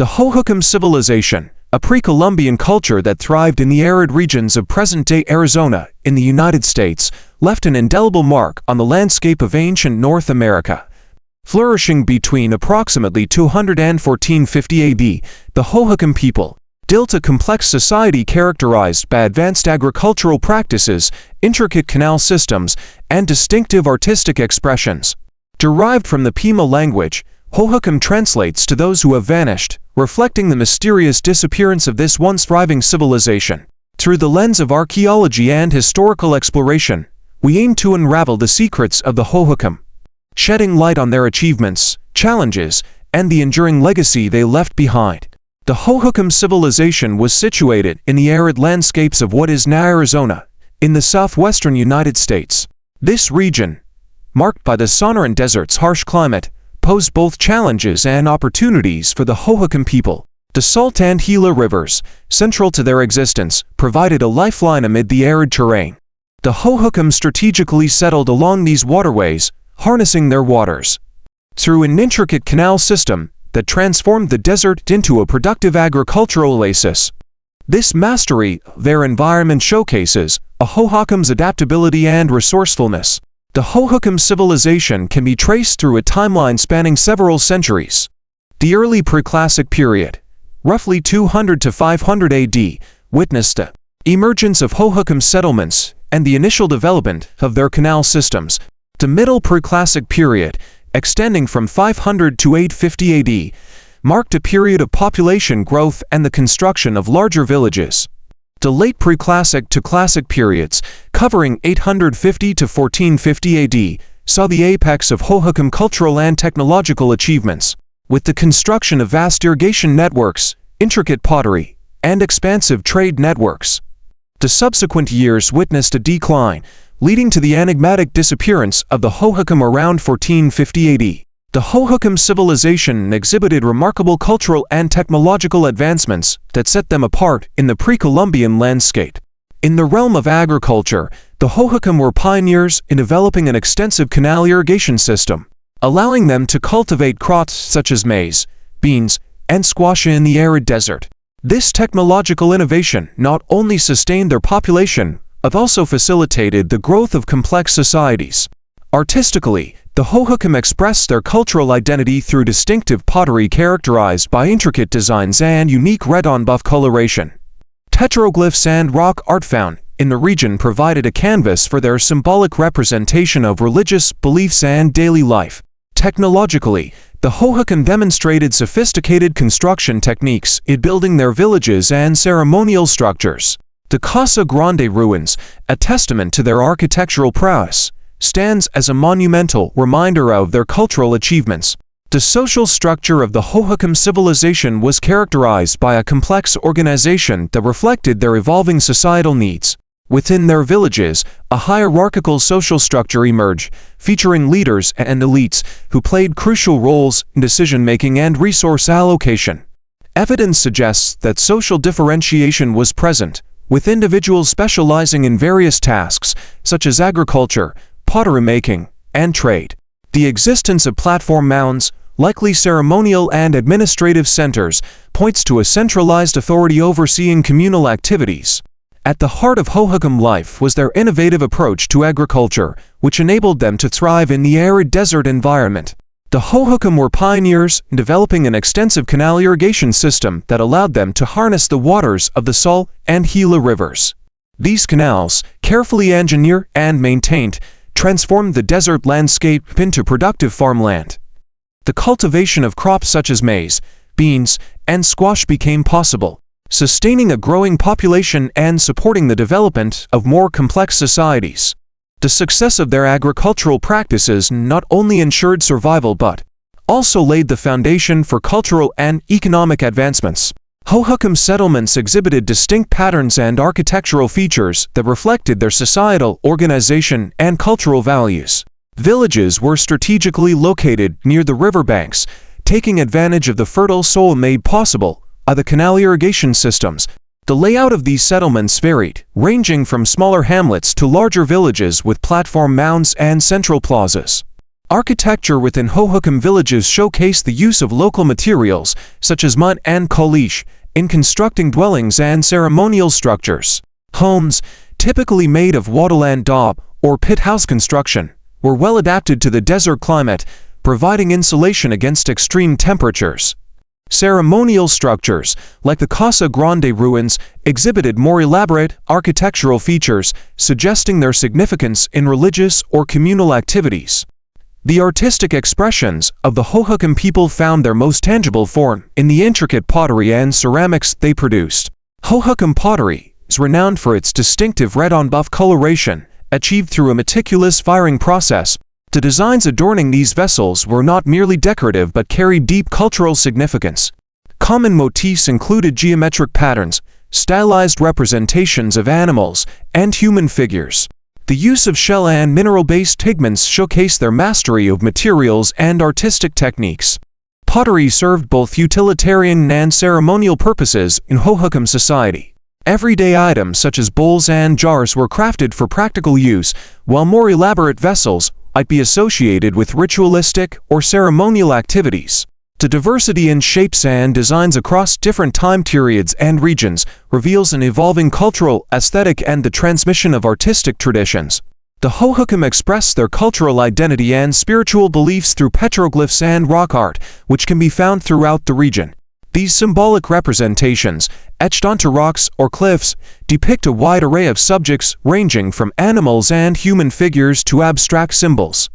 The Hohokam civilization, a pre-Columbian culture that thrived in the arid regions of present-day Arizona in the United States, left an indelible mark on the landscape of ancient North America. Flourishing between approximately 200 and 1450 AD, the Hohokam people built a complex society characterized by advanced agricultural practices, intricate canal systems, and distinctive artistic expressions. Derived from the Pima language, Hohokam translates to those who have vanished, reflecting the mysterious disappearance of this once thriving civilization. Through the lens of archaeology and historical exploration, we aim to unravel the secrets of the Hohokam, shedding light on their achievements, challenges, and the enduring legacy they left behind. The Hohokam civilization was situated in the arid landscapes of what is now Arizona, in the southwestern United States. This region, marked by the Sonoran Desert's harsh climate, posed both challenges and opportunities for the Hohokam people. The Salt and Gila rivers, central to their existence, provided a lifeline amid the arid terrain. The Hohokam strategically settled along these waterways, harnessing their waters through an intricate canal system that transformed the desert into a productive agricultural oasis. This mastery of their environment showcases a Hohokam's adaptability and resourcefulness. The Hohokam civilization can be traced through a timeline spanning several centuries. The early pre-classic period, roughly 200 to 500 AD, witnessed the emergence of Hohokam settlements and the initial development of their canal systems. The middle pre-classic period, extending from 500 to 850 AD, marked a period of population growth and the construction of larger villages. The late pre-classic to classic periods, covering 850 to 1450 AD, saw the apex of Hohokam cultural and technological achievements, with the construction of vast irrigation networks, intricate pottery, and expansive trade networks. The subsequent years witnessed a decline, leading to the enigmatic disappearance of the Hohokam around 1450 AD. The Hohokam civilization exhibited remarkable cultural and technological advancements that set them apart in the pre-Columbian landscape. In the realm of agriculture, the Hohokam were pioneers in developing an extensive canal irrigation system, allowing them to cultivate crops such as maize, beans, and squash in the arid desert. This technological innovation not only sustained their population, but also facilitated the growth of complex societies. Artistically, the Hohokam expressed their cultural identity through distinctive pottery characterized by intricate designs and unique red-on-buff coloration. Petroglyphs and rock art found in the region provided a canvas for their symbolic representation of religious beliefs and daily life. Technologically, the Hohokam demonstrated sophisticated construction techniques in building their villages and ceremonial structures. The Casa Grande ruins, a testament to their architectural prowess, stands as a monumental reminder of their cultural achievements. The social structure of the Hohokam civilization was characterized by a complex organization that reflected their evolving societal needs. Within their villages, a hierarchical social structure emerged, featuring leaders and elites who played crucial roles in decision-making and resource allocation. Evidence suggests that social differentiation was present, with individuals specializing in various tasks, such as agriculture, pottery making, and trade. The existence of platform mounds, likely ceremonial and administrative centers, points to a centralized authority overseeing communal activities. At the heart of Hohokam life was their innovative approach to agriculture, which enabled them to thrive in the arid desert environment. The Hohokam were pioneers in developing an extensive canal irrigation system that allowed them to harness the waters of the Salt and Gila rivers. These canals, carefully engineered and maintained, transformed the desert landscape into productive farmland. The cultivation of crops such as maize, beans, and squash became possible, sustaining a growing population and supporting the development of more complex societies. The success of their agricultural practices not only ensured survival but also laid the foundation for cultural and economic advancements. Hohokam settlements exhibited distinct patterns and architectural features that reflected their societal organization and cultural values. Villages were strategically located near the riverbanks, taking advantage of the fertile soil made possible by the canal irrigation systems. The layout of these settlements varied, ranging from smaller hamlets to larger villages with platform mounds and central plazas. Architecture within Hohokam villages showcase the use of local materials, such as mud and caliche, in constructing dwellings and ceremonial structures. Homes, typically made of wattle and daub, or pit house construction, were well adapted to the desert climate, providing insulation against extreme temperatures. Ceremonial structures, like the Casa Grande ruins, exhibited more elaborate architectural features, suggesting their significance in religious or communal activities. The artistic expressions of the Hohokam people found their most tangible form in the intricate pottery and ceramics they produced. Hohokam pottery is renowned for its distinctive red-on-buff coloration, achieved through a meticulous firing process. The designs adorning these vessels were not merely decorative but carried deep cultural significance. Common motifs included geometric patterns, stylized representations of animals, and human figures. The use of shell and mineral-based pigments showcased their mastery of materials and artistic techniques. Pottery served both utilitarian and ceremonial purposes in Hohokam society. Everyday items such as bowls and jars were crafted for practical use, while more elaborate vessels might be associated with ritualistic or ceremonial activities. The diversity in shapes and designs across different time periods and regions reveals an evolving cultural aesthetic and the transmission of artistic traditions. The Hohokam express their cultural identity and spiritual beliefs through petroglyphs and rock art, which can be found throughout the region. These symbolic representations, etched onto rocks or cliffs, depict a wide array of subjects ranging from animals and human figures to abstract symbols.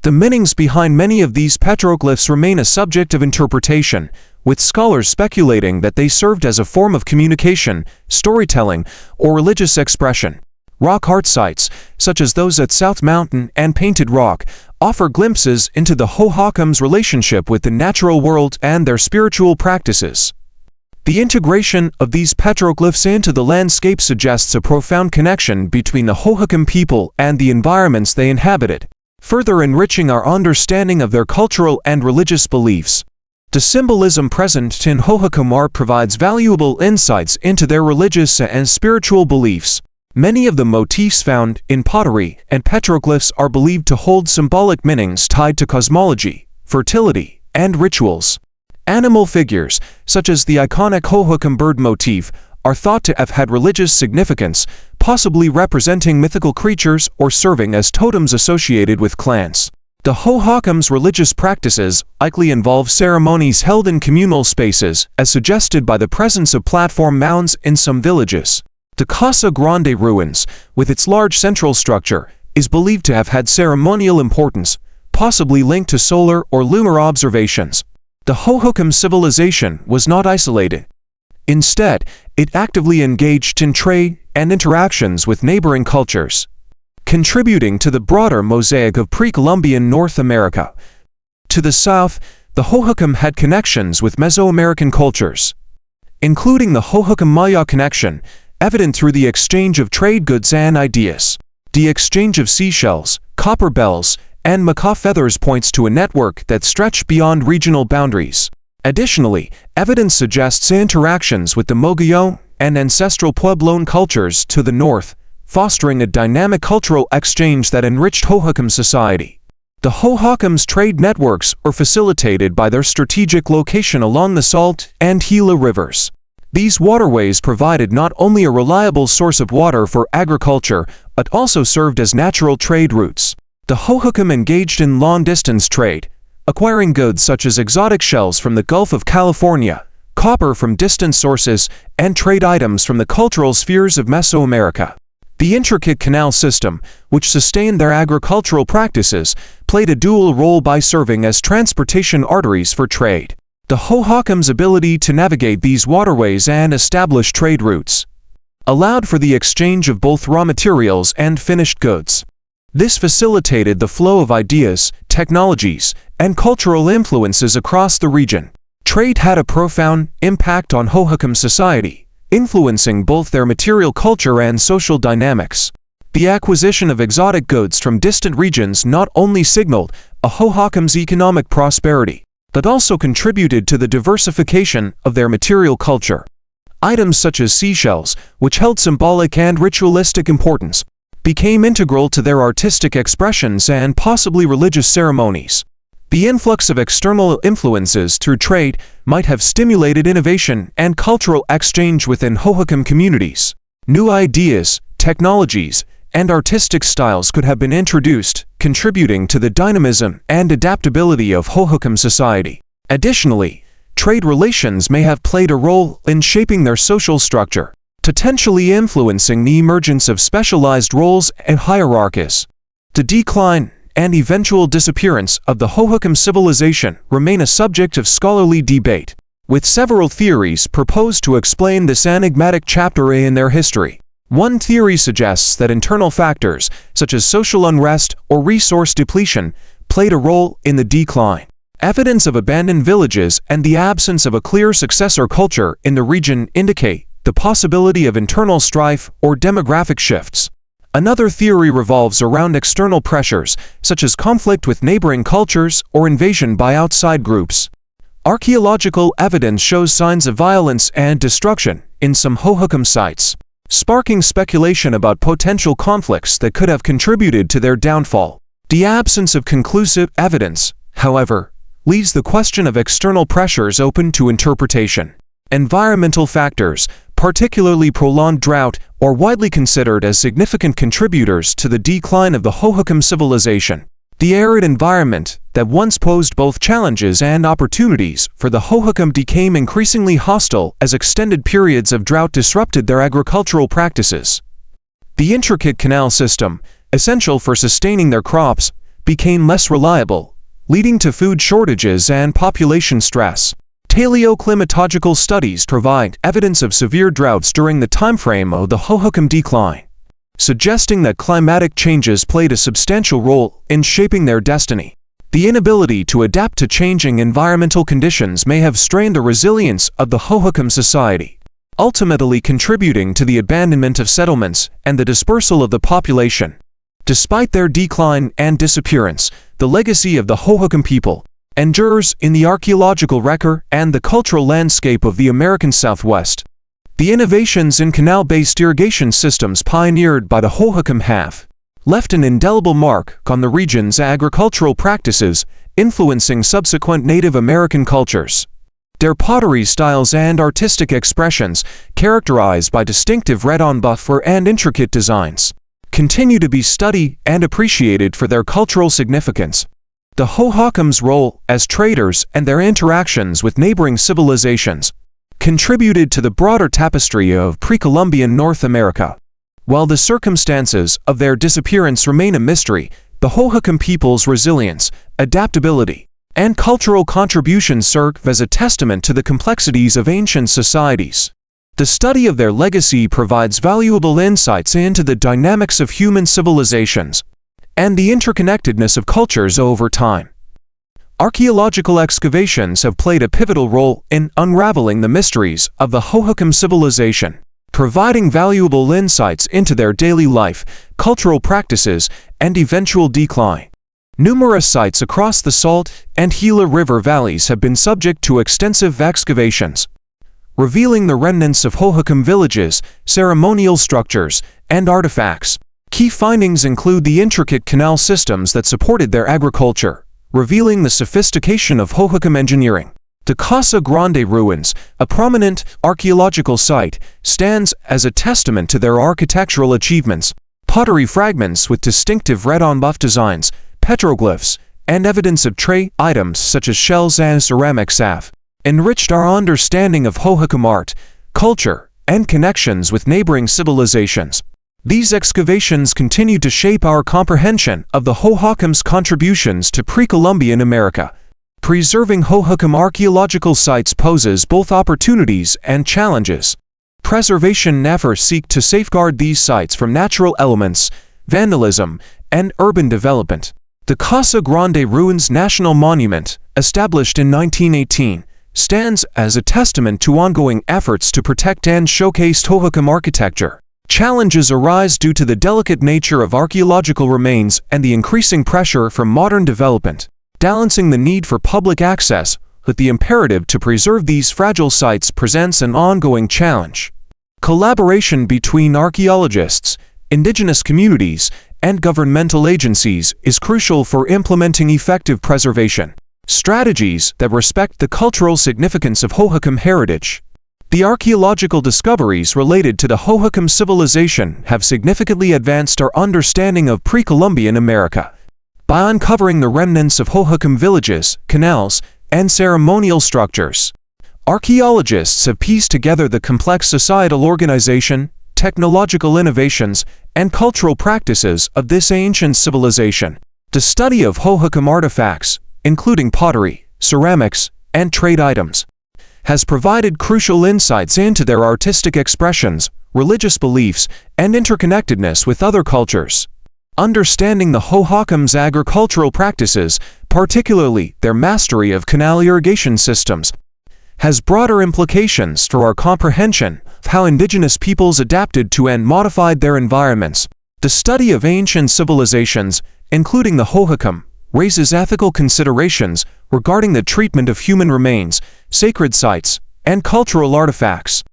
The meanings behind many of these petroglyphs remain a subject of interpretation, with scholars speculating that they served as a form of communication, storytelling, or religious expression. Rock art sites, such as those at South Mountain and Painted Rock, offer glimpses into the Hohokam's relationship with the natural world and their spiritual practices. The integration of these petroglyphs into the landscape suggests a profound connection between the Hohokam people and the environments they inhabited, further enriching our understanding of their cultural and religious beliefs. The symbolism present in Hohokam art provides valuable insights into their religious and spiritual beliefs. Many of the motifs found in pottery and petroglyphs are believed to hold symbolic meanings tied to cosmology, fertility, and rituals. Animal figures, such as the iconic Hohokam bird motif, are thought to have had religious significance, possibly representing mythical creatures or serving as totems associated with clans. The Hohokam's religious practices likely involve ceremonies held in communal spaces, as suggested by the presence of platform mounds in some villages. The Casa Grande ruins, with its large central structure, is believed to have had ceremonial importance, possibly linked to solar or lunar observations. The Hohokam civilization was not isolated. Instead, it actively engaged in trade and interactions with neighboring cultures, contributing to the broader mosaic of pre-Columbian North America. To the south, the Hohokam had connections with Mesoamerican cultures, including the Hohokam-Maya connection, evident through the exchange of trade goods and ideas. The exchange of seashells, copper bells, and macaw feathers points to a network that stretched beyond regional boundaries. Additionally, evidence suggests interactions with the Mogollon and ancestral Puebloan cultures to the north, fostering a dynamic cultural exchange that enriched Hohokam society. The Hohokam's trade networks were facilitated by their strategic location along the Salt and Gila rivers. These waterways provided not only a reliable source of water for agriculture, but also served as natural trade routes. The Hohokam engaged in long-distance trade, acquiring goods such as exotic shells from the Gulf of California, copper from distant sources, and trade items from the cultural spheres of Mesoamerica. The intricate canal system, which sustained their agricultural practices, played a dual role by serving as transportation arteries for trade. The Hohokam's ability to navigate these waterways and establish trade routes allowed for the exchange of both raw materials and finished goods. This facilitated the flow of ideas, technologies, and cultural influences across the region. Trade had a profound impact on Hohokam society, influencing both their material culture and social dynamics. The acquisition of exotic goods from distant regions not only signaled a Hohokam's economic prosperity, but also contributed to the diversification of their material culture. Items such as seashells, which held symbolic and ritualistic importance, became integral to their artistic expressions and possibly religious ceremonies. The influx of external influences through trade might have stimulated innovation and cultural exchange within Hohokam communities. New ideas, technologies, and artistic styles could have been introduced, contributing to the dynamism and adaptability of Hohokam society. Additionally, trade relations may have played a role in shaping their social structure, potentially influencing the emergence of specialized roles and hierarchies. The decline and eventual disappearance of the Hohokam civilization remain a subject of scholarly debate, with several theories proposed to explain this enigmatic chapter in their history. One theory suggests that internal factors, such as social unrest or resource depletion, played a role in the decline. Evidence of abandoned villages and the absence of a clear successor culture in the region indicate the possibility of internal strife or demographic shifts. Another theory revolves around external pressures, such as conflict with neighboring cultures or invasion by outside groups. Archaeological evidence shows signs of violence and destruction in some Hohokam sites, sparking speculation about potential conflicts that could have contributed to their downfall. The absence of conclusive evidence, however, leaves the question of external pressures open to interpretation. Environmental factors, particularly prolonged drought, are widely considered as significant contributors to the decline of the Hohokam civilization. The arid environment that once posed both challenges and opportunities for the Hohokam became increasingly hostile as extended periods of drought disrupted their agricultural practices. The intricate canal system, essential for sustaining their crops, became less reliable, leading to food shortages and population stress. Paleoclimatological studies provide evidence of severe droughts during the timeframe of the Hohokam decline, suggesting that climatic changes played a substantial role in shaping their destiny. The inability to adapt to changing environmental conditions may have strained the resilience of the Hohokam society, ultimately contributing to the abandonment of settlements and the dispersal of the population. Despite their decline and disappearance, the legacy of the Hohokam people endures in the archaeological record and the cultural landscape of the American Southwest. The innovations in canal-based irrigation systems pioneered by the Hohokam have left an indelible mark on the region's agricultural practices, influencing subsequent Native American cultures. Their pottery styles and artistic expressions, characterized by distinctive red-on-buff and intricate designs, continue to be studied and appreciated for their cultural significance. The Hohokam's role as traders and their interactions with neighboring civilizations contributed to the broader tapestry of pre-Columbian North America. While the circumstances of their disappearance remain a mystery, the Hohokam people's resilience, adaptability, and cultural contributions serve as a testament to the complexities of ancient societies. The study of their legacy provides valuable insights into the dynamics of human civilizations and the interconnectedness of cultures over time. Archaeological excavations have played a pivotal role in unraveling the mysteries of the Hohokam civilization, providing valuable insights into their daily life, cultural practices, and eventual decline. Numerous sites across the Salt and Gila River valleys have been subject to extensive excavations, revealing the remnants of Hohokam villages, ceremonial structures, and artifacts. Key findings include the intricate canal systems that supported their agriculture, revealing the sophistication of Hohokam engineering. The Casa Grande ruins, a prominent archaeological site, stands as a testament to their architectural achievements. Pottery fragments with distinctive red-on-buff designs, petroglyphs, and evidence of trade items such as shells and ceramics have enriched our understanding of Hohokam art, culture, and connections with neighboring civilizations. These excavations continue to shape our comprehension of the Hohokam's contributions to pre-Columbian America. Preserving Hohokam archaeological sites poses both opportunities and challenges. Preservation efforts seek to safeguard these sites from natural elements, vandalism, and urban development. The Casa Grande Ruins National Monument, established in 1918, stands as a testament to ongoing efforts to protect and showcase Hohokam architecture. Challenges arise due to the delicate nature of archaeological remains and the increasing pressure from modern development. Balancing the need for public access with the imperative to preserve these fragile sites presents an ongoing challenge. Collaboration between archaeologists, indigenous communities, and governmental agencies is crucial for implementing effective preservation strategies that respect the cultural significance of Hohokam heritage. The archaeological discoveries related to the Hohokam civilization have significantly advanced our understanding of pre-Columbian America. By uncovering the remnants of Hohokam villages, canals, and ceremonial structures, archaeologists have pieced together the complex societal organization, technological innovations, and cultural practices of this ancient civilization. The study of Hohokam artifacts, including pottery, ceramics, and trade items, has provided crucial insights into their artistic expressions, religious beliefs, and interconnectedness with other cultures. Understanding the Hohokam's agricultural practices, particularly their mastery of canal irrigation systems, has broader implications for our comprehension of how indigenous peoples adapted to and modified their environments. The study of ancient civilizations, including the Hohokam, raises ethical considerations regarding the treatment of human remains, sacred sites, and cultural artifacts.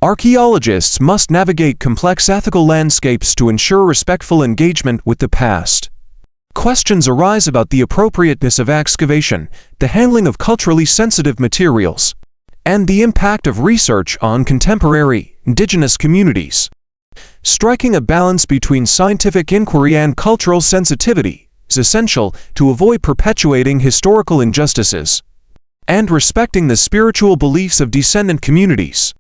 Archaeologists must navigate complex ethical landscapes to ensure respectful engagement with the past. Questions arise about the appropriateness of excavation, the handling of culturally sensitive materials, and the impact of research on contemporary, indigenous communities. Striking a balance between scientific inquiry and cultural sensitivity is essential to avoid perpetuating historical injustices and respecting the spiritual beliefs of descendant communities.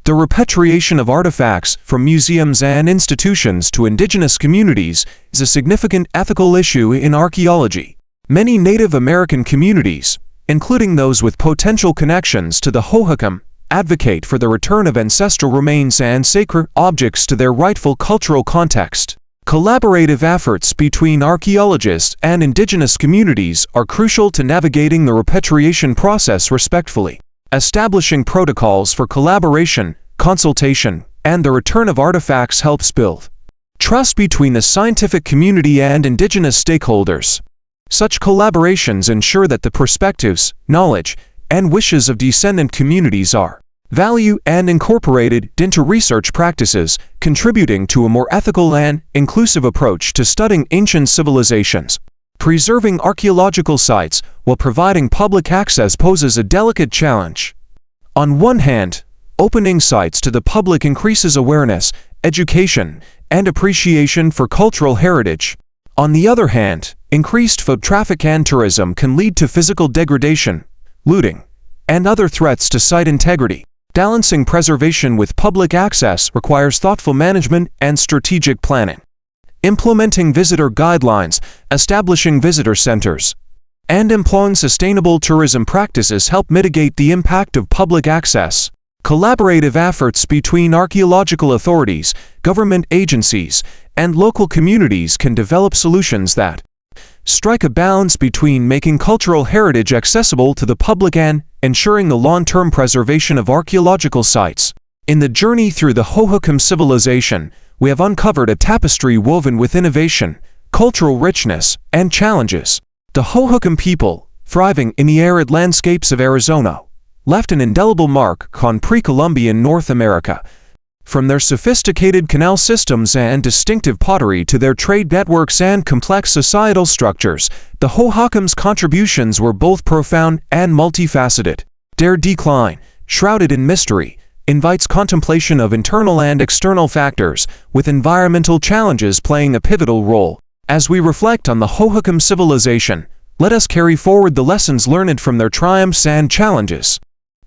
The repatriation of artifacts from museums and institutions to indigenous communities is a significant ethical issue in archaeology. Many Native American communities, including those with potential connections to the Hohokam, advocate for the return of ancestral remains and sacred objects to their rightful cultural context. Collaborative efforts between archaeologists and indigenous communities are crucial to navigating the repatriation process respectfully. Establishing protocols for collaboration, consultation, and the return of artifacts helps build trust between the scientific community and indigenous stakeholders. Such collaborations ensure that the perspectives, knowledge, and wishes of descendant communities are valued and incorporated into research practices, contributing to a more ethical and inclusive approach to studying ancient civilizations. Preserving archaeological sites while providing public access poses a delicate challenge. On one hand, opening sites to the public increases awareness, education, and appreciation for cultural heritage. On the other hand, increased foot traffic and tourism can lead to physical degradation, looting, and other threats to site integrity. Balancing preservation with public access requires thoughtful management and strategic planning. Implementing visitor guidelines, establishing visitor centers, and employing sustainable tourism practices help mitigate the impact of public access. Collaborative efforts between archaeological authorities, government agencies, and local communities can develop solutions that strike a balance between making cultural heritage accessible to the public and ensuring the long-term preservation of archaeological sites. In the journey through the Hohokam civilization, we have uncovered a tapestry woven with innovation, cultural richness, and challenges. The Hohokam people, thriving in the arid landscapes of Arizona, left an indelible mark on pre-Columbian North America. From their sophisticated canal systems and distinctive pottery to their trade networks and complex societal structures, the Hohokam's contributions were both profound and multifaceted. Their decline, shrouded in mystery, invites contemplation of internal and external factors, with environmental challenges playing a pivotal role. As we reflect on the Hohokam civilization, let us carry forward the lessons learned from their triumphs and challenges.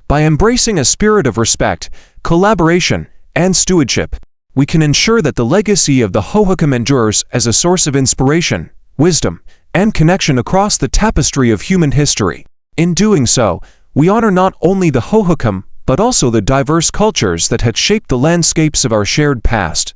By embracing a spirit of respect, collaboration, and stewardship, we can ensure that the legacy of the Hohokam endures as a source of inspiration, wisdom, and connection across the tapestry of human history. In doing so, we honor not only the Hohokam, but also the diverse cultures that had shaped the landscapes of our shared past.